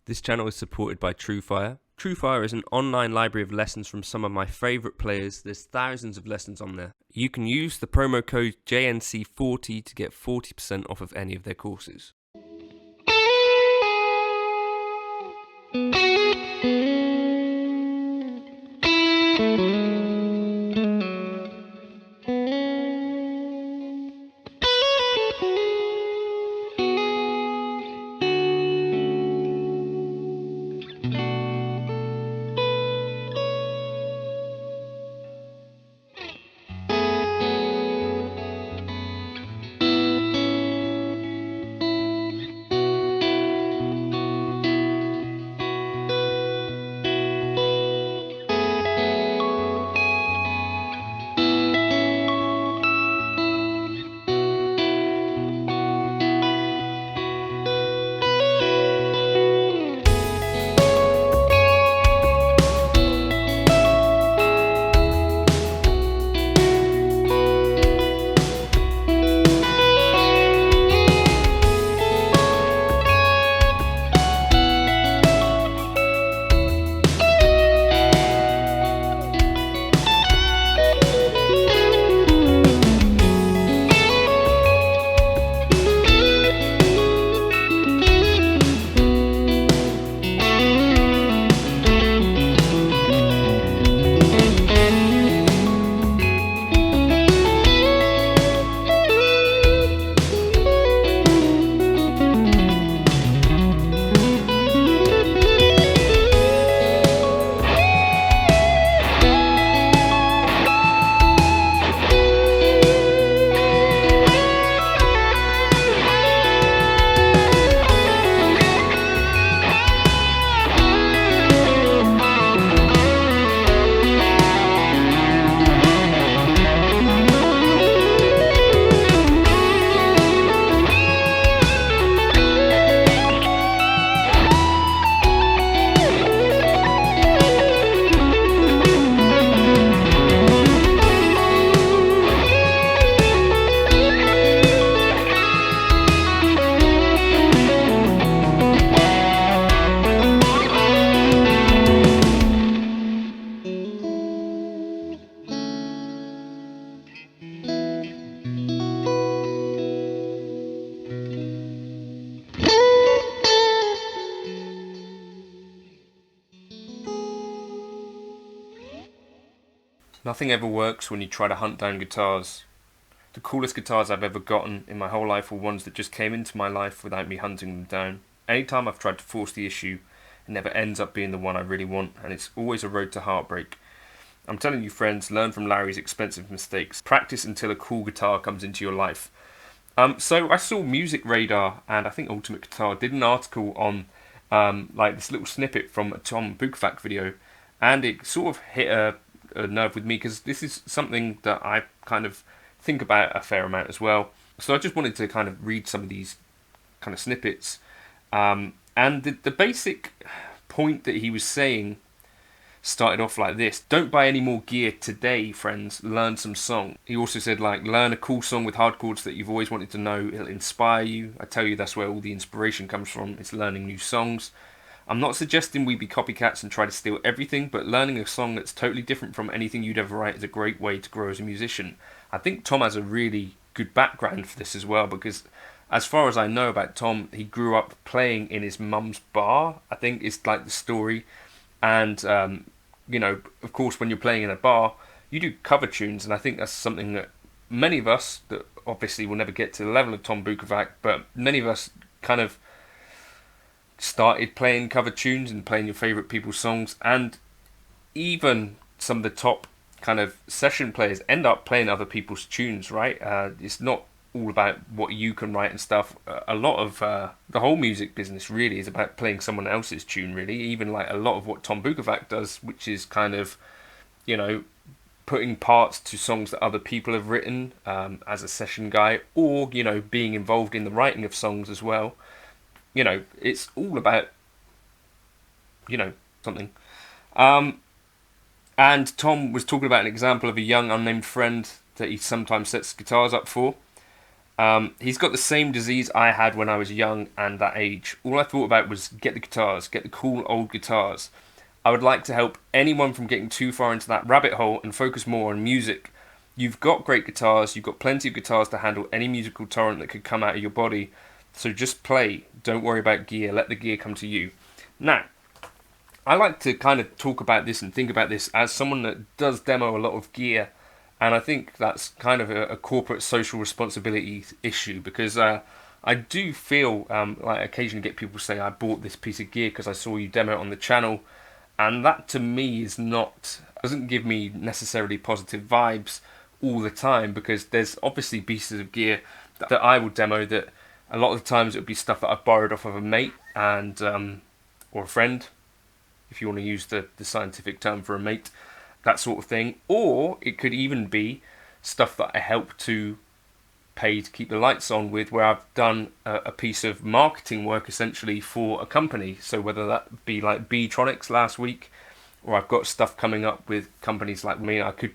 This channel is supported by TrueFire. TrueFire is an online library of lessons from some of my favourite players. There's thousands of lessons on there. You can use the promo code JNC40 to get 40% off of any of their courses. Nothing ever works when you try to hunt down guitars. The coolest guitars I've ever gotten in my whole life were ones that just came into my life without me hunting them down. Anytime I've tried to force the issue, it never ends up being the one I really want, and it's always a road to heartbreak. I'm telling you friends, learn from Larry's expensive mistakes. Practice until a cool guitar comes into your life. So I saw MusicRadar and I think Ultimate Guitar did an article on like this little snippet from a Tom Bukovac video, and it sort of hit a nerve with me because this is something that I kind of think about a fair amount as well. So I just wanted to kind of read some of these kind of snippets, and the basic point that he was saying started off like this: don't buy any more gear today, friends, learn some song. He also said, like, learn a cool song with hard chords that you've always wanted to know. It'll inspire you. I tell you, that's where all the inspiration comes from. It's learning new songs. I'm not suggesting we be copycats and try to steal everything, but learning a song that's totally different from anything you'd ever write is a great way to grow as a musician. I think Tom has a really good background for this as well, because as far as I know about Tom, he grew up playing in his mum's bar, I think is like the story. And, you know, of course, when you're playing in a bar, you do cover tunes, and I think that's something that many of us, that obviously will never get to the level of Tom Bukovac, but many of us kind of started playing cover tunes and playing your favourite people's songs, and even some of the top kind of session players end up playing other people's tunes, right? It's not all about what you can write and stuff. A lot of the whole music business really is about playing someone else's tune, really. Even like a lot of what Tom Bukovac does, which is kind of, you know, putting parts to songs that other people have written as a session guy, or, you know, being involved in the writing of songs as well. You know, it's all about, you know, something. And Tom was talking about an example of a young unnamed friend that he sometimes sets guitars up for. He's got the same disease I had when I was young and that age. All I thought about was get the guitars, get the cool old guitars. I would like to help anyone from getting too far into that rabbit hole and focus more on music. You've got great guitars, you've got plenty of guitars to handle any musical torrent that could come out of your body. So just play. Don't worry about gear. Let the gear come to you. Now, I like to kind of talk about this and think about this as someone that does demo a lot of gear. And I think that's kind of a corporate social responsibility issue, because I do feel like I occasionally get people say, I bought this piece of gear because I saw you demo it on the channel. And that to me is not, doesn't give me necessarily positive vibes all the time, because there's obviously pieces of gear that I will demo that a lot of the times it would be stuff that I've borrowed off of a mate and or a friend, if you want to use the scientific term for a mate, that sort of thing. Or it could even be stuff that I help to pay to keep the lights on with, where I've done a piece of marketing work essentially for a company. So whether that be like Beatronics last week, or I've got stuff coming up with companies like me. I could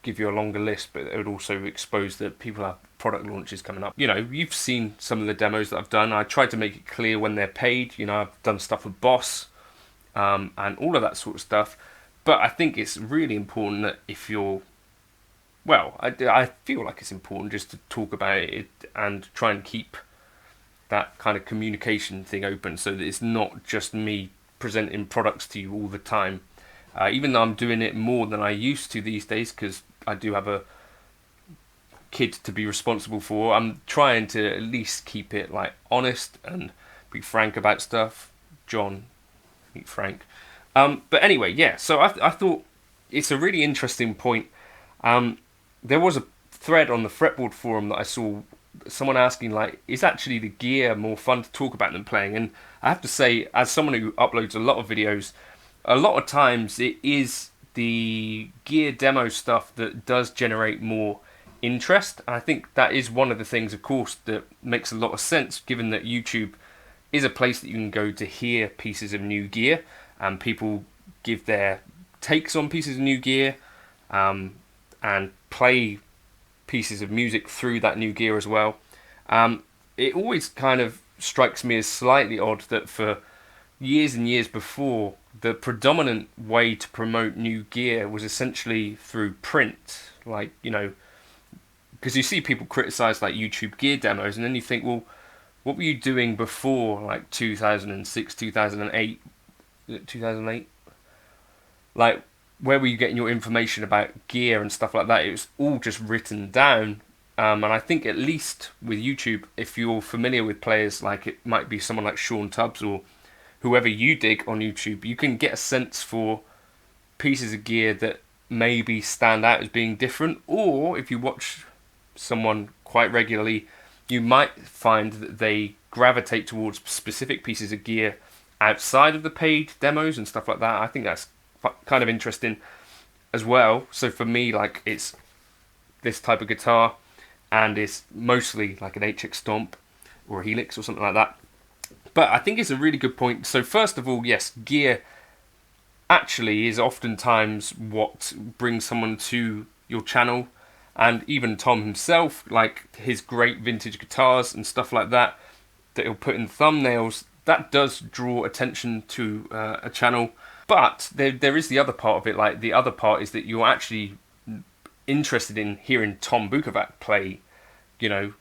give you a longer list, but it would also expose that people have product launches coming up. You know, you've seen some of the demos that I've done. I try to make it clear when they're paid. You know, I've done stuff with Boss and all of that sort of stuff. But I think it's really important that if you're, well, I feel like it's important just to talk about it and try and keep that kind of communication thing open, so that it's not just me presenting products to you all the time. Even though I'm doing it more than I used to these days, because I do have a kid to be responsible for, I'm trying to at least keep it like honest and be frank about stuff. John, meet Frank. But anyway, yeah, so I thought it's a really interesting point. There was a thread on the Fretboard forum that I saw someone asking, like, is actually the gear more fun to talk about than playing? And I have to say, as someone who uploads a lot of videos, a lot of times it is the gear demo stuff that does generate more interest. And I think that is one of the things, of course, that makes a lot of sense, given that YouTube is a place that you can go to hear pieces of new gear, and people give their takes on pieces of new gear, and play pieces of music through that new gear as well. It always kind of strikes me as slightly odd that for years and years before, the predominant way to promote new gear was essentially through print. Like, you know, because you see people criticize like YouTube gear demos, and then you think, well, what were you doing before like 2006, 2008, 2008? Like, where were you getting your information about gear and stuff like that? It was all just written down. And I think at least with YouTube, if you're familiar with players, like it might be someone like Sean Tubbs or whoever you dig on YouTube, you can get a sense for pieces of gear that maybe stand out as being different. Or if you watch someone quite regularly, you might find that they gravitate towards specific pieces of gear outside of the paid demos and stuff like that. I think that's kind of interesting as well. So for me, like, it's this type of guitar, and it's mostly like an HX Stomp or a Helix or something like that. But I think it's a really good point. So first of all, yes, gear actually is oftentimes what brings someone to your channel. And even Tom himself, like his great vintage guitars and stuff like that he'll put in thumbnails, that does draw attention to a channel. But there is the other part of it. Like, the other part is that you're actually interested in hearing Tom Bukovac play, you know,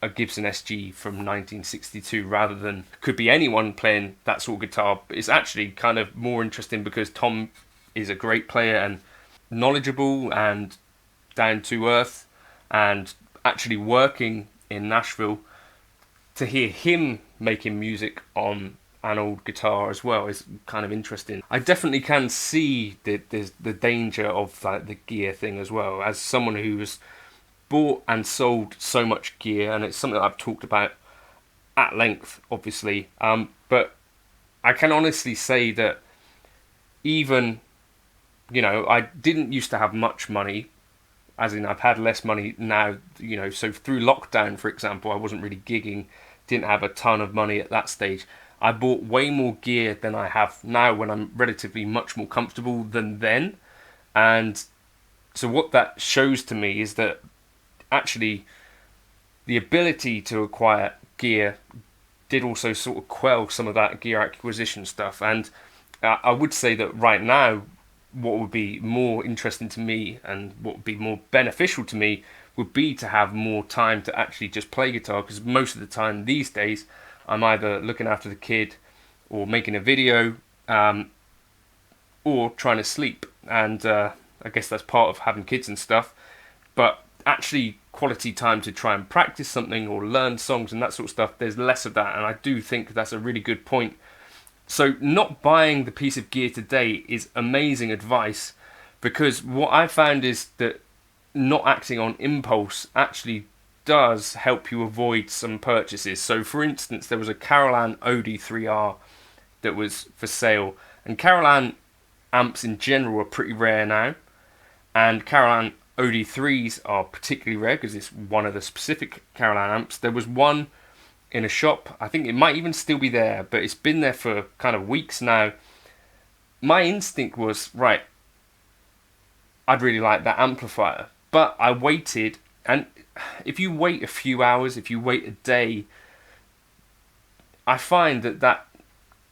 a Gibson SG from 1962, rather than could be anyone playing that sort of guitar. It's actually kind of more interesting because Tom is a great player and knowledgeable and down to earth, and actually working in Nashville. To hear him making music on an old guitar as well is kind of interesting. I definitely can see the danger of the gear thing as well, as someone who has bought and sold so much gear, and it's something that I've talked about at length, obviously. But I can honestly say that even, you know, I didn't used to have much money, as in I've had less money now, you know, so through lockdown, for example, I wasn't really gigging, didn't have a ton of money at that stage. I bought way more gear than I have now, when I'm relatively much more comfortable than then. And so what that shows to me is that actually the ability to acquire gear did also sort of quell some of that gear acquisition stuff. And I would say that right now, what would be more interesting to me and what would be more beneficial to me would be to have more time to actually just play guitar, because most of the time these days I'm either looking after the kid or making a video, or trying to sleep. And I guess that's part of having kids and stuff. But actually quality time to try and practice something or learn songs and that sort of stuff, there's less of that. And I do think that's a really good point. So not buying the piece of gear today is amazing advice, because what I found is that not acting on impulse actually does help you avoid some purchases. So for instance, there was a Carolan OD3R that was for sale, and Carolan amps in general are pretty rare now, and Carolan OD3s are particularly rare because it's one of the specific Carolan amps. There was one in a shop, I think it might even still be there, but it's been there for kind of weeks now. My instinct was, right, I'd really like that amplifier, but I waited, and if you wait a few hours, if you wait a day, I find that that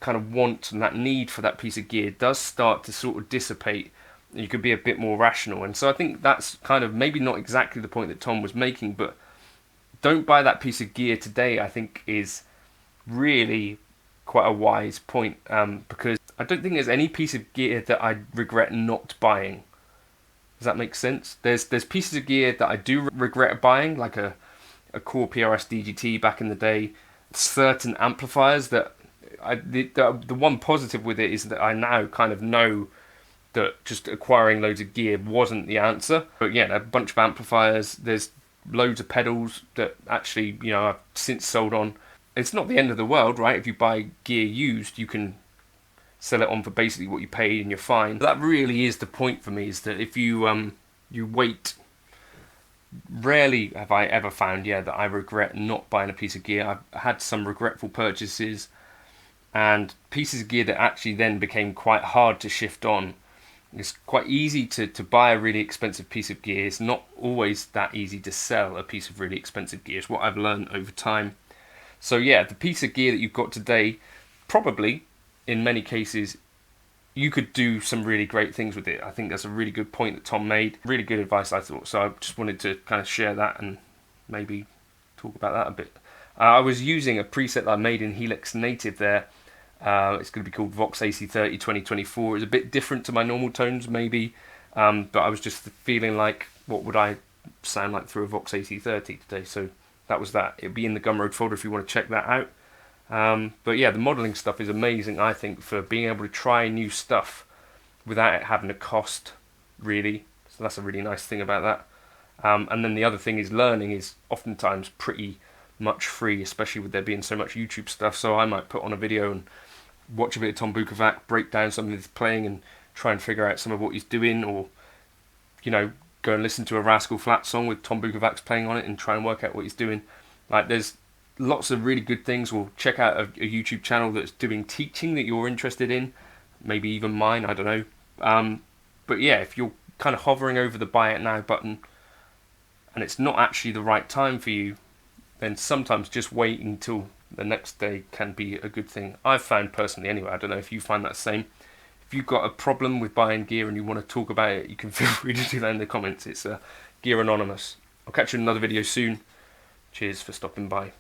kind of want and that need for that piece of gear does start to sort of dissipate. You could be a bit more rational. And so I think that's kind of maybe not exactly the point that Tom was making, but don't buy that piece of gear today, I think, is really quite a wise point, because I don't think there's any piece of gear that I regret not buying. Does that make sense? There's pieces of gear that I do regret buying, like a Core PRS DGT back in the day, certain amplifiers that the one positive with it is that I now kind of know that just acquiring loads of gear wasn't the answer. But yeah, a bunch of amplifiers, there's loads of pedals that actually, I've since sold on. It's not the end of the world, right? If you buy gear used, you can sell it on for basically what you paid and you're fine. That really is the point for me, is that if you wait, rarely have I ever found, that I regret not buying a piece of gear. I've had some regretful purchases and pieces of gear that actually then became quite hard to shift on. It's quite easy to buy a really expensive piece of gear. It's not always that easy to sell a piece of really expensive gear. It's what I've learned over time. So yeah, the piece of gear that you've got today, probably, in many cases, you could do some really great things with it. I think that's a really good point that Tom made. Really good advice, I thought. So I just wanted to kind of share that and maybe talk about that a bit. I was using a preset that I made in Helix Native there. It's going to be called Vox AC30 2024. It's a bit different to my normal tones, maybe, but I was just feeling like, what would I sound like through a Vox AC30 today? So that was that. It'll be in the Gumroad folder if you want to check that out. But yeah, the modelling stuff is amazing, I think, for being able to try new stuff without it having to cost, really. So that's a really nice thing about that. And then the other thing is, learning is oftentimes pretty much free, especially with there being so much YouTube stuff. So I might put on a video and watch a bit of Tom Bukovac, break down something he's playing and try and figure out some of what he's doing, or go and listen to a Rascal Flatts song with Tom Bukovac's playing on it and try and work out what he's doing. Like, there's lots of really good things. Or check out a YouTube channel that's doing teaching that you're interested in, maybe even mine, I don't know. But yeah, if you're kind of hovering over the buy it now button and it's not actually the right time for you, then sometimes just waiting until the next day can be a good thing. I've found personally anyway. I don't know if you find that the same. If you've got a problem with buying gear and you want to talk about it, you can feel free to do that in the comments. It's Gear Anonymous. I'll catch you in another video soon. Cheers for stopping by.